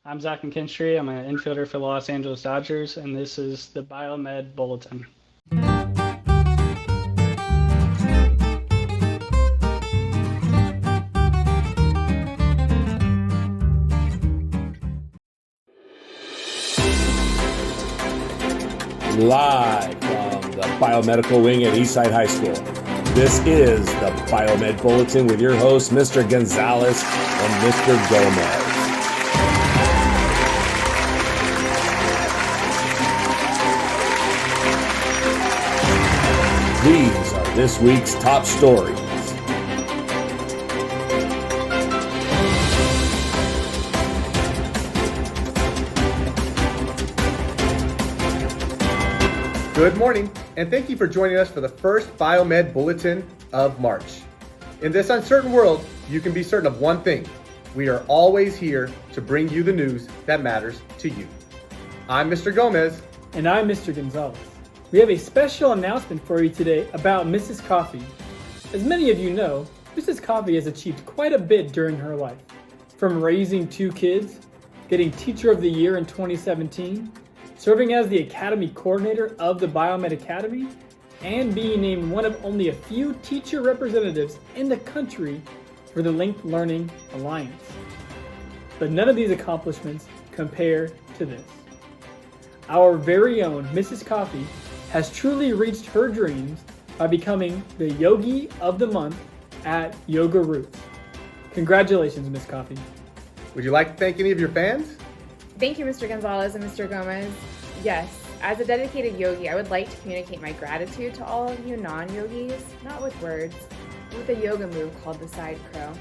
I'm Zach McKinstry. I'm an infielder for the Los Angeles Dodgers, and this is the Biomed Bulletin. Live from the Biomedical Wing at Eastside High School. This is the Biomed Bulletin with your hosts, Mr. Gonzalez and Mr. Gomez. These are this week's top stories. Good morning, and thank you for joining us for the first Biomed Bulletin of March. In this uncertain world, you can be certain of one thing. We are always here to bring you the news that matters to you. I'm Mr. Gomez. And I'm Mr. Gonzalez. We have a special announcement for you today about Mrs. Coffee. As many of you know, Mrs. Coffee has achieved quite a bit during her life. From raising 2 kids, getting Teacher of the Year in 2017, serving as the Academy Coordinator of the Biomed Academy, and being named one of only a few teacher representatives in the country for the Linked Learning Alliance. But none of these accomplishments compare to this. Our very own Mrs. Coffee has truly reached her dreams by becoming the Yogi of the Month at Yoga Roots. Congratulations, Miss Coffee. Would you like to thank any of your fans? Thank you, Mr. Gonzalez and Mr. Gomez. Yes, as a dedicated yogi, I would like to communicate my gratitude to all of you non-yogis, not with words, but with a yoga move called the side crow.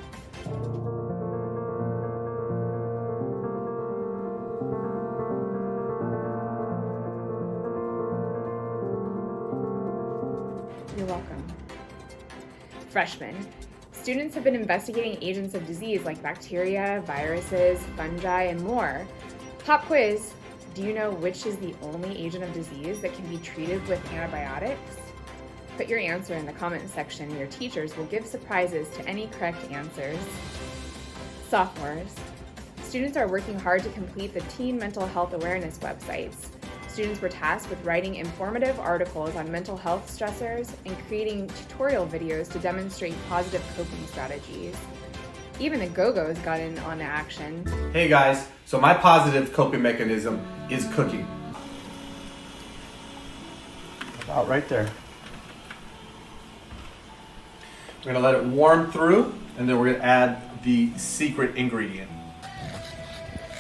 You're welcome. Freshmen. Students have been investigating agents of disease like bacteria, viruses, fungi, and more. Pop quiz. Do you know which is the only agent of disease that can be treated with antibiotics? Put your answer in the comment section and your teachers will give surprises to any correct answers. Sophomores. Students are working hard to complete the teen mental health awareness websites. Students were tasked with writing informative articles on mental health stressors and creating tutorial videos to demonstrate positive coping strategies. Even the Go-Go's got in on the action. Hey guys, so my positive coping mechanism is cooking. About right there. We're gonna let it warm through, and then we're gonna add the secret ingredient.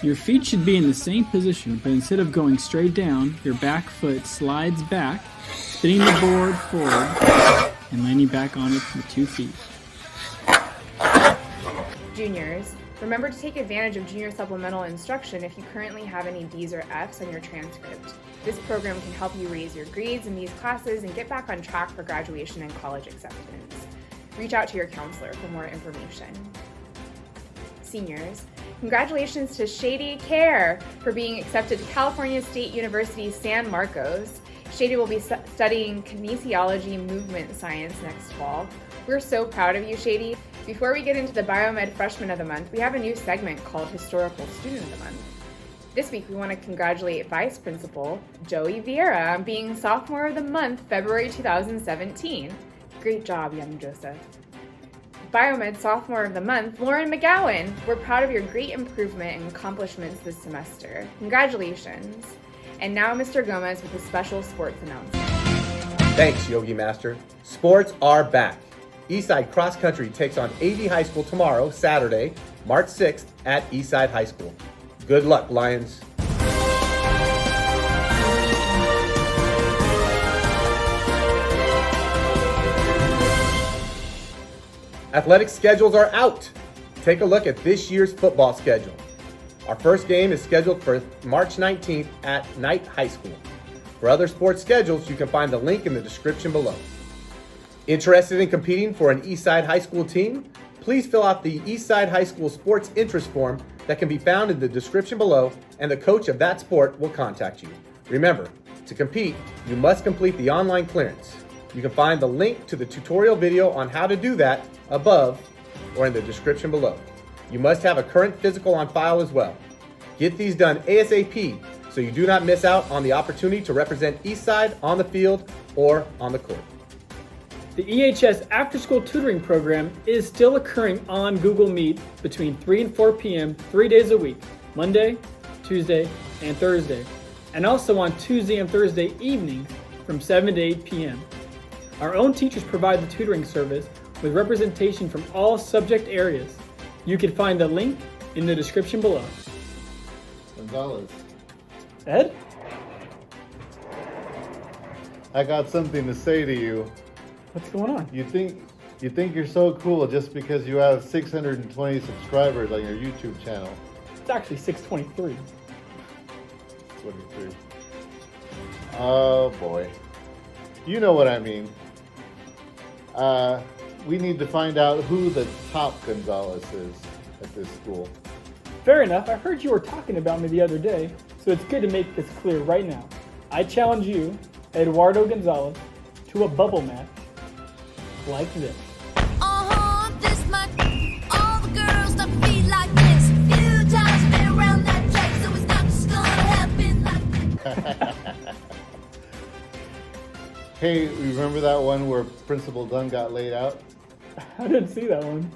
Your feet should be in the same position, but instead of going straight down, your back foot slides back, spinning the board forward, and landing back on it with 2 feet. Juniors, remember to take advantage of junior supplemental instruction if you currently have any D's or F's on your transcript. This program can help you raise your grades in these classes and get back on track for graduation and college acceptance. Reach out to your counselor for more information. Seniors, congratulations to Shady Care for being accepted to California State University San Marcos. Shady will be studying kinesiology movement science next fall. We're so proud of you, Shady. Before we get into the Biomed Freshman of the Month, we have a new segment called Historical Student of the Month. This week, we want to congratulate Vice Principal Joey Vieira on being Sophomore of the Month, February 2017. Great job, young Joseph. Biomed Sophomore of the Month, Lauren McGowan. We're proud of your great improvement and accomplishments this semester. Congratulations. And now Mr. Gomez with a special sports announcement. Thanks, Yogi Master. Sports are back. Eastside Cross Country takes on AV High School tomorrow, Saturday, March 6th at Eastside High School. Good luck, Lions. Athletic schedules are out. Take a look at this year's football schedule. Our first game is scheduled for March 19th at Knight High School. For other sports schedules, you can find the link in the description below. Interested in competing for an Eastside High School team? Please fill out the Eastside High School sports interest form that can be found in the description below, and the coach of that sport will contact you. Remember, to compete, you must complete the online clearance. You can find the link to the tutorial video on how to do that above or in the description below. You must have a current physical on file as well. Get these done ASAP so you do not miss out on the opportunity to represent Eastside on the field or on the court. The EHS after-school tutoring program is still occurring on Google Meet between 3 and 4 p.m. 3 days a week, Monday, Tuesday, and Thursday, and also on Tuesday and Thursday evenings from 7 to 8 p.m. Our own teachers provide the tutoring service with representation from all subject areas. You can find the link in the description below. Gonzalez, Ed? I got something to say to you. What's going on? You think you're so cool just because you have 620 subscribers on your YouTube channel. It's actually 623. 23. Oh boy. You know what I mean. We need to find out who the top Gonzalez is at this school. Fair enough. I heard you were talking about me the other day, so it's good to make this clear right now. I challenge you, Eduardo Gonzalez, to a bubble match like this. This much. All the girls that feel like this. Few times been around that track, so it's not just gonna happen like this. Hey, remember that one where Principal Dunn got laid out? I didn't see that one.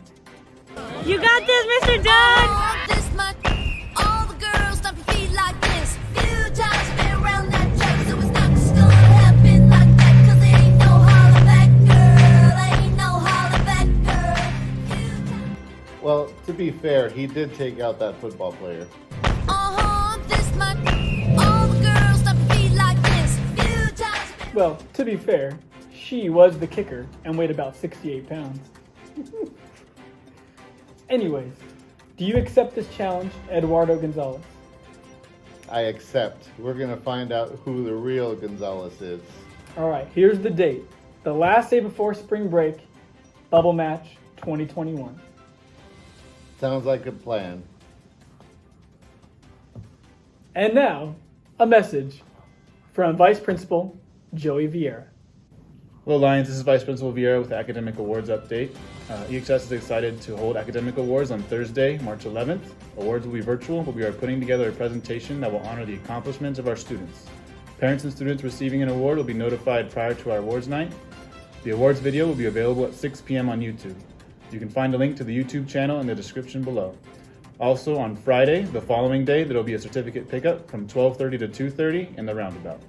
You got this, Mr. Dunn! This much. All the girls that feel like this. Few times been around that track, so it's not just gonna happen like that. 'Cause there ain't no holler back, girl. Ain't no holler back, girl. Few times. Well, to be fair, he did take out that football player. This much. All the girls that feel like this. Few times. Well, to be fair, she was the kicker and weighed about 68 pounds. Anyways, do you accept this challenge, Eduardo Gonzalez? I accept. We're gonna find out who the real Gonzalez is. Alright, here's the date. The last day before spring break, Bubble Match 2021. Sounds like a plan. And now, a message from Vice Principal Joey Vieira. Hello Lions, this is Vice Principal Vieira with the Academic Awards Update. EHS is excited to hold Academic Awards on Thursday, March 11th. Awards will be virtual, but we are putting together a presentation that will honor the accomplishments of our students. Parents and students receiving an award will be notified prior to our awards night. The awards video will be available at 6 p.m. on YouTube. You can find a link to the YouTube channel in the description below. Also on Friday, the following day, there will be a certificate pickup from 12:30 to 2:30 in the roundabout.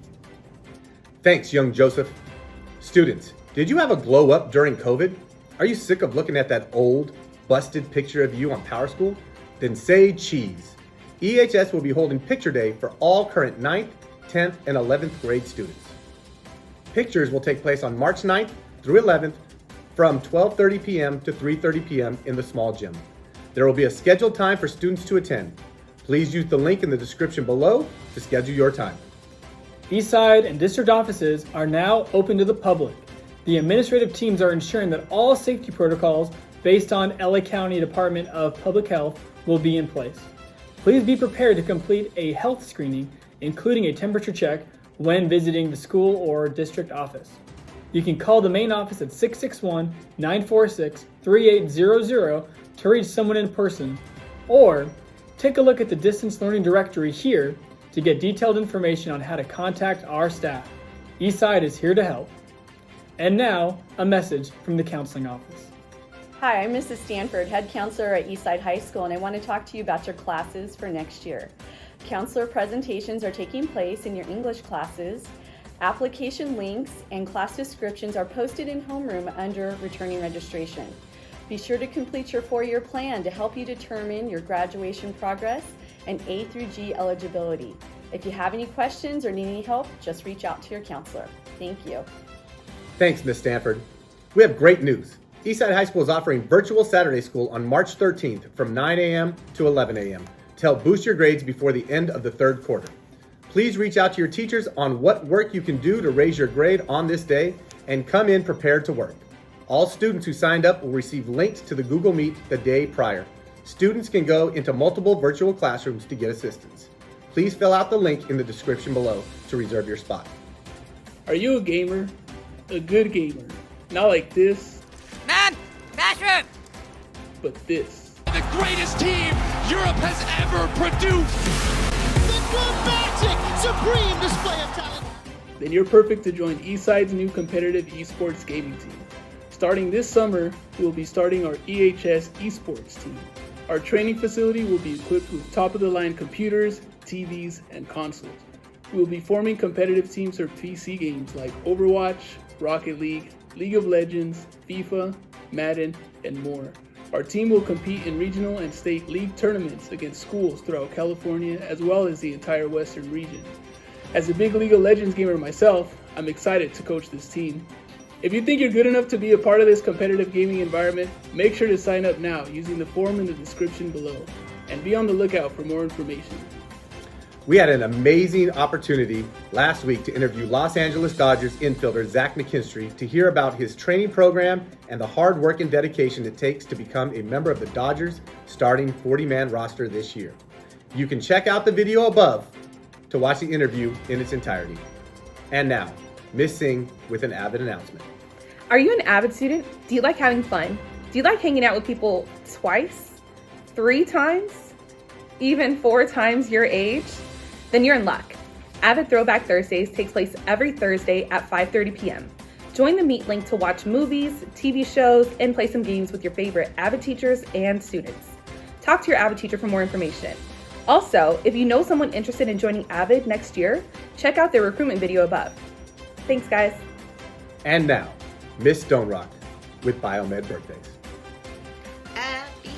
Thanks, young Joseph. Students, did you have a glow up during COVID? Are you sick of looking at that old, busted picture of you on PowerSchool? Then say cheese. EHS will be holding Picture Day for all current 9th, 10th, and 11th grade students. Pictures will take place on March 9th through 11th from 12:30 p.m. to 3:30 p.m. in the small gym. There will be a scheduled time for students to attend. Please use the link in the description below to schedule your time. Eastside and district offices are now open to the public. The administrative teams are ensuring that all safety protocols based on LA County Department of Public Health will be in place. Please be prepared to complete a health screening, including a temperature check, when visiting the school or district office. You can call the main office at 661-946-3800 to reach someone in person, or take a look at the distance learning directory here to get detailed information on how to contact our staff. Eastside is here to help. And now, a message from the counseling office. Hi, I'm Mrs. Stanford, head counselor at Eastside High School, and I want to talk to you about your classes for next year. Counselor presentations are taking place in your English classes. Application links and class descriptions are posted in homeroom under returning registration. Be sure to complete your 4-year plan to help you determine your graduation progress and A through G eligibility. If you have any questions or need any help, just reach out to your counselor. Thank you. Thanks, Ms. Stanford. We have great news. Eastside High School is offering virtual Saturday school on March 13th from 9 a.m. to 11 a.m. to help boost your grades before the end of the third quarter. Please reach out to your teachers on what work you can do to raise your grade on this day and come in prepared to work. All students who signed up will receive links to the Google Meet the day prior. Students can go into multiple virtual classrooms to get assistance. Please fill out the link in the description below to reserve your spot. Are you a gamer? A good gamer. Not like this. Man, bathroom! But this. The greatest team Europe has ever produced. The good magic, supreme display of talent. Then you're perfect to join Eastside's new competitive esports gaming team. Starting this summer, we will be starting our EHS Esports team. Our training facility will be equipped with top-of-the-line computers, TVs, and consoles. We will be forming competitive teams for PC games like Overwatch, Rocket League, League of Legends, FIFA, Madden, and more. Our team will compete in regional and state league tournaments against schools throughout California as well as the entire Western region. As a big League of Legends gamer myself, I'm excited to coach this team. If you think you're good enough to be a part of this competitive gaming environment, make sure to sign up now using the form in the description below, and be on the lookout for more information. We had an amazing opportunity last week to interview Los Angeles Dodgers infielder Zach McKinstry to hear about his training program and the hard work and dedication it takes to become a member of the Dodgers starting 40-man roster this year. You can check out the video above to watch the interview in its entirety. And now, Miss Singh with an Avid announcement. Are you an Avid student? Do you like having fun? Do you like hanging out with people twice, 3 times, even 4 times your age? Then you're in luck. Avid Throwback Thursdays takes place every Thursday at 5:30 p.m. Join the Meet Link to watch movies, TV shows, and play some games with your favorite Avid teachers and students. Talk to your Avid teacher for more information. Also, if you know someone interested in joining Avid next year, check out their recruitment video above. Thanks, guys. And now, Miss Stone Rock with Biomed birthdays.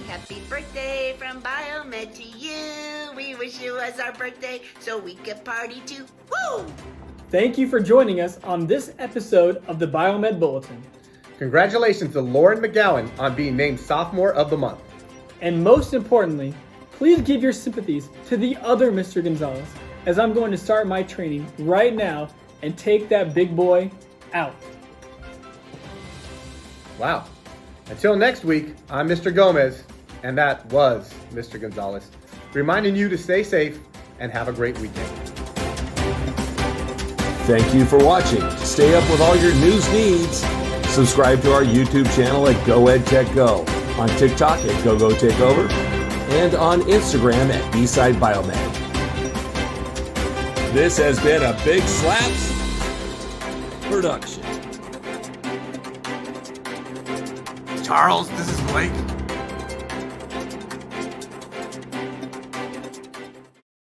Happy birthday from Biomed to you. We wish it was our birthday so we could party too. Woo! Thank you for joining us on this episode of the Biomed Bulletin. Congratulations to Lauren McGowan on being named Sophomore of the Month. And most importantly, please give your sympathies to the other Mr. Gonzalez, as I'm going to start my training right now and take that big boy out. Wow. Until next week, I'm Mr. Gomez, and that was Mr. Gonzalez, reminding you to stay safe and have a great weekend. Thank you for watching. To stay up with all your news needs, subscribe to our YouTube channel at GoEdTechGo, on TikTok at GoGoTakeover, and on Instagram at Eastside Biomed. This has been a Big Slaps production. Charles, this is Blake.